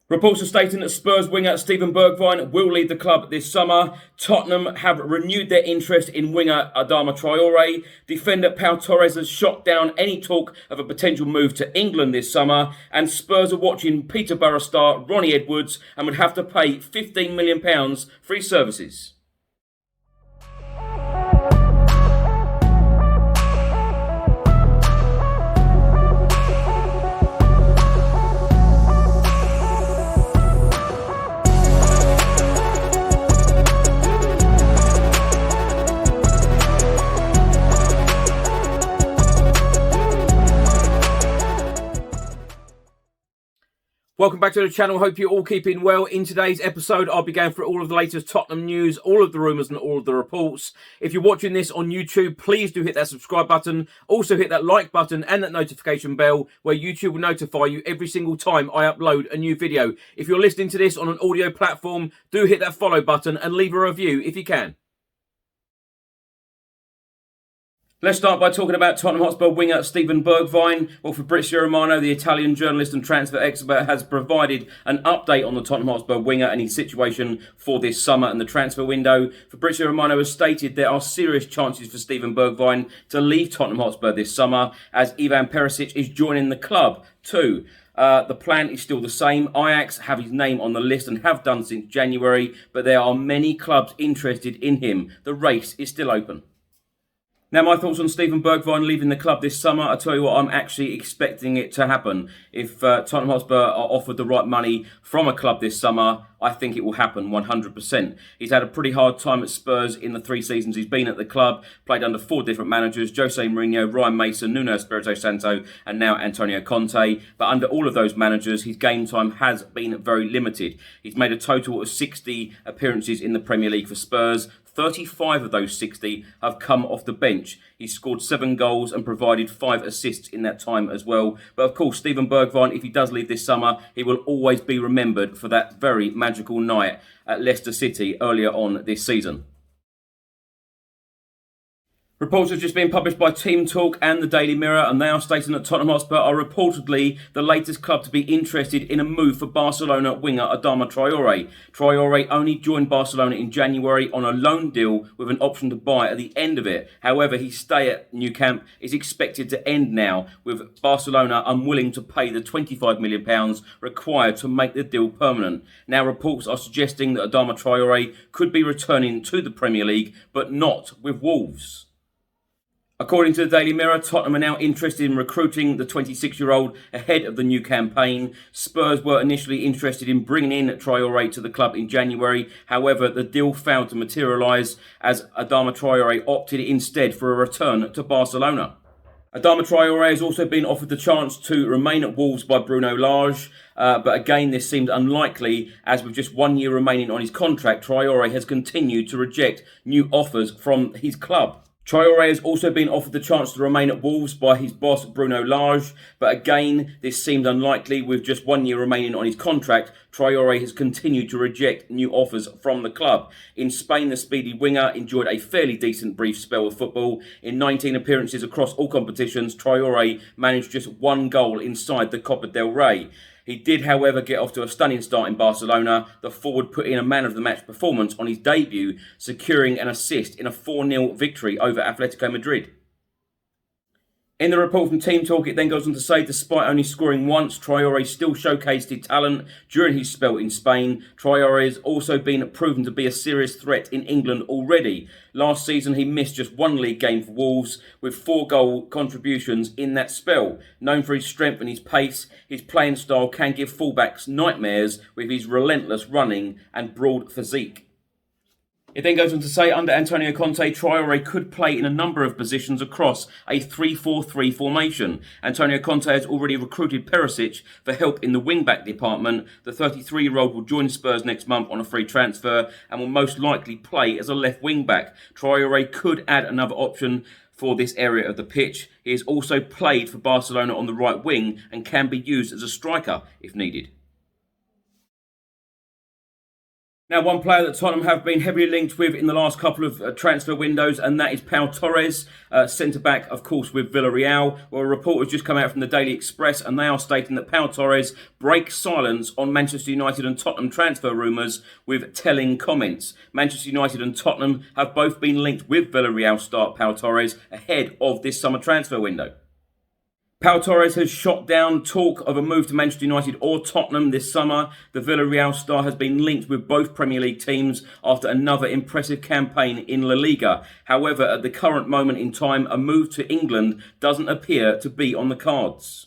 Reports are stating that Spurs winger Steven Bergwijn will leave the club this summer. Tottenham have renewed their interest in winger Adama Traoré. Defender Torres has shot down any talk of a potential move to England this summer. And Spurs are watching Peterborough star Ronnie Edwards and would have to pay £15 million for his services. Welcome back to the channel. Hope you're all keeping well. In today's episode, I'll be going through all of the latest Tottenham news, all of the rumours and all of the reports. If you're watching this on YouTube, please do hit that subscribe button. Also hit that like button and that notification bell where YouTube will notify you every single time I upload a new video. If you're listening to this on an audio platform, do hit that follow button and leave a review if you can. Let's start by talking about Tottenham Hotspur winger Steven Bergwijn. Well, Fabrizio Romano, the Italian journalist and transfer expert, has provided an update on the Tottenham Hotspur winger and his situation for this summer and the transfer window. Fabrizio Romano has stated there are serious chances for Steven Bergwijn to leave Tottenham Hotspur this summer, as Ivan Perisic is joining the club too. The plan is still the same. Ajax have his name on the list and have done since January, but there are many clubs interested in him. The race is still open. Now, my thoughts on Steven Bergwijn leaving the club this summer. I tell you what, I'm actually expecting it to happen. If Tottenham Hotspur are offered the right money from a club this summer, I think it will happen 100%. He's had a pretty hard time at Spurs in the 3 seasons he's been at the club. Played under 4 different managers: Jose Mourinho, Ryan Mason, Nuno Espirito Santo, and now Antonio Conte. But under all of those managers, his game time has been very limited. He's made a total of 60 appearances in the Premier League for Spurs. 35 of those 60 have come off the bench. He scored 7 goals and provided 5 assists in that time as well. But of course, Steven Bergwijn, if he does leave this summer, he will always be remembered for that very magical night at Leicester City earlier on this season. Reports have just been published by Team Talk and the Daily Mirror, and they are stating that Tottenham Hotspur are reportedly the latest club to be interested in a move for Barcelona winger Adama Traoré. Traoré only joined Barcelona in January on a loan deal with an option to buy at the end of it. However, his stay at Nou Camp is expected to end now, with Barcelona unwilling to pay the £25 million required to make the deal permanent. Now, reports are suggesting that Adama Traoré could be returning to the Premier League, but not with Wolves. According to the Daily Mirror, Tottenham are now interested in recruiting the 26-year-old ahead of the new campaign. Spurs were initially interested in bringing in Traoré to the club in January. However, the deal failed to materialise, as Adama Traoré opted instead for a return to Barcelona. Adama Traoré has also been offered the chance to remain at Wolves by Bruno Lage, but again this seemed unlikely, as with just 1 year remaining on his contract, Traoré has continued to reject new offers from his club. Traoré has also been offered the chance to remain at Wolves by his boss Bruno Lage, but again this seemed unlikely. With just 1 year remaining on his contract, Traoré has continued to reject new offers from the club. In Spain, the speedy winger enjoyed a fairly decent brief spell of football. In 19 appearances across all competitions, Traoré managed just 1 goal inside the Copa del Rey. He did, however, get off to a stunning start in Barcelona. The forward put in a man-of-the-match performance on his debut, securing an assist in a 4-0 victory over Atletico Madrid. In the report from Team Talk, it then goes on to say, despite only scoring once, Traoré still showcased his talent during his spell in Spain. Traoré has also been proven to be a serious threat in England already. Last season, he missed just 1 league game for Wolves, with 4 goal contributions in that spell. Known for his strength and his pace, his playing style can give fullbacks nightmares with his relentless running and broad physique. It then goes on to say, under Antonio Conte, Traoré could play in a number of positions across a 3-4-3 formation. Antonio Conte has already recruited Perisic for help in the wing-back department. The 33-year-old will join Spurs next month on a free transfer and will most likely play as a left wing-back. Traoré could add another option for this area of the pitch. He has also played for Barcelona on the right wing and can be used as a striker if needed. Now, one player that Tottenham have been heavily linked with in the last couple of transfer windows, and that is Torres, centre-back, of course, with Villarreal. Well, a report has just come out from the Daily Express, and they are stating that Torres breaks silence on Manchester United and Tottenham transfer rumours with telling comments. Manchester United and Tottenham have both been linked with Villarreal star Torres ahead of this summer transfer window. Torres has shot down talk of a move to Manchester United or Tottenham this summer. The Villarreal star has been linked with both Premier League teams after another impressive campaign in La Liga. However, at the current moment in time, a move to England doesn't appear to be on the cards.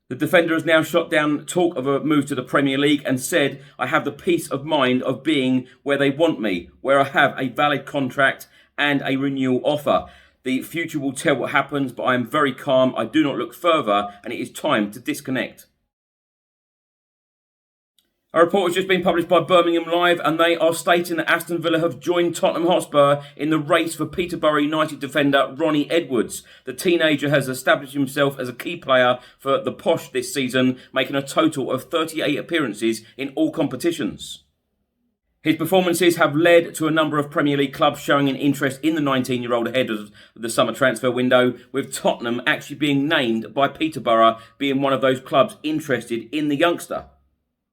The defender has now shot down talk of a move to the Premier League and said, "I have the peace of mind of being where they want me, where I have a valid contract and a renewal offer. The future will tell what happens, but I am very calm. I do not look further, and it is time to disconnect." A report has just been published by Birmingham Live, and they are stating that Aston Villa have joined Tottenham Hotspur in the race for Peterborough United defender Ronnie Edwards. The teenager has established himself as a key player for the Posh this season, making a total of 38 appearances in all competitions. His performances have led to a number of Premier League clubs showing an interest in the 19-year-old ahead of the summer transfer window, with Tottenham actually being named by Peterborough being one of those clubs interested in the youngster.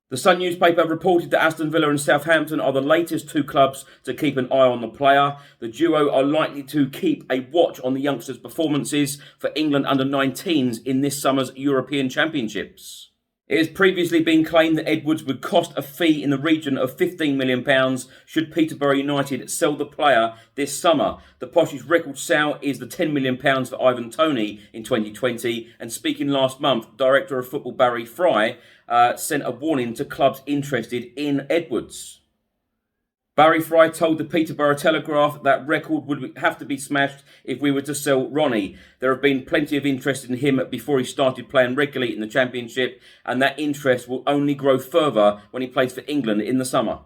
The Sun newspaper reported that Aston Villa and Southampton are the latest two clubs to keep an eye on the player. The duo are likely to keep a watch on the youngster's performances for England under-19s in this summer's European Championships. It has previously been claimed that Edwards would cost a fee in the region of £15 million should Peterborough United sell the player this summer. The Posh's record sale is the £10 million for Ivan Toney in 2020, and speaking last month, Director of Football Barry Fry sent a warning to clubs interested in Edwards. Barry Fry told the Peterborough Telegraph that record would have to be smashed if we were to sell Ronnie. There have been plenty of interest in him before he started playing regularly in the Championship, and that interest will only grow further when he plays for England in the summer.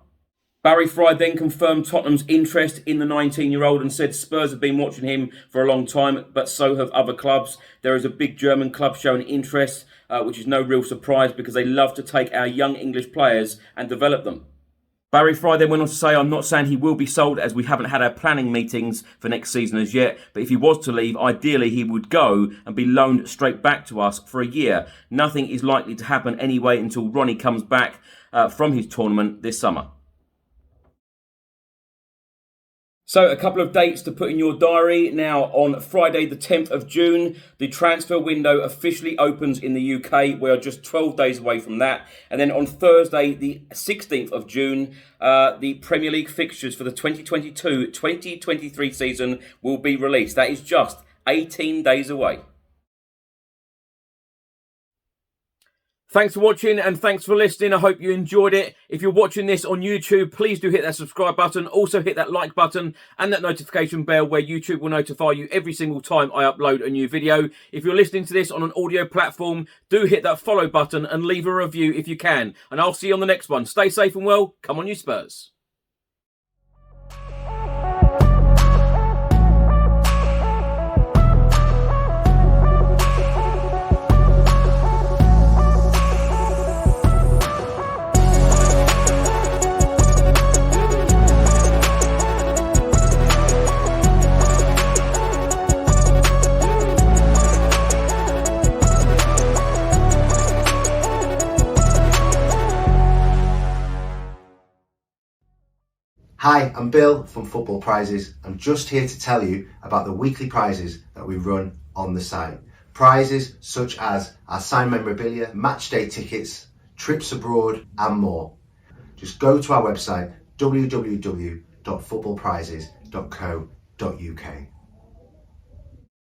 Barry Fry then confirmed Tottenham's interest in the 19-year-old and said Spurs have been watching him for a long time, but so have other clubs. There is a big German club showing interest, which is no real surprise because they love to take our young English players and develop them. Barry Fry then went on to say, "I'm not saying he will be sold as we haven't had our planning meetings for next season as yet, but if he was to leave, ideally he would go and be loaned straight back to us for a year. Nothing is likely to happen anyway until Ronnie comes back from his tournament this summer." So a couple of dates to put in your diary. Now, on Friday the 10th of June, the transfer window officially opens in the UK. We are just 12 days away from that. And then on Thursday the 16th of June, the Premier League fixtures for the 2022-2023 season will be released. That is just 18 days away. Thanks for watching and thanks for listening. I hope you enjoyed it. If you're watching this on YouTube, please do hit that subscribe button. Also hit that like button and that notification bell where YouTube will notify you every single time I upload a new video. If you're listening to this on an audio platform, do hit that follow button and leave a review if you can. And I'll see you on the next one. Stay safe and well. Come on, you Spurs. Hi, I'm Bill from Football Prizes. I'm just here to tell you about the weekly prizes that we run on the site. Prizes such as our signed memorabilia, match day tickets, trips abroad and more. Just go to our website www.footballprizes.co.uk.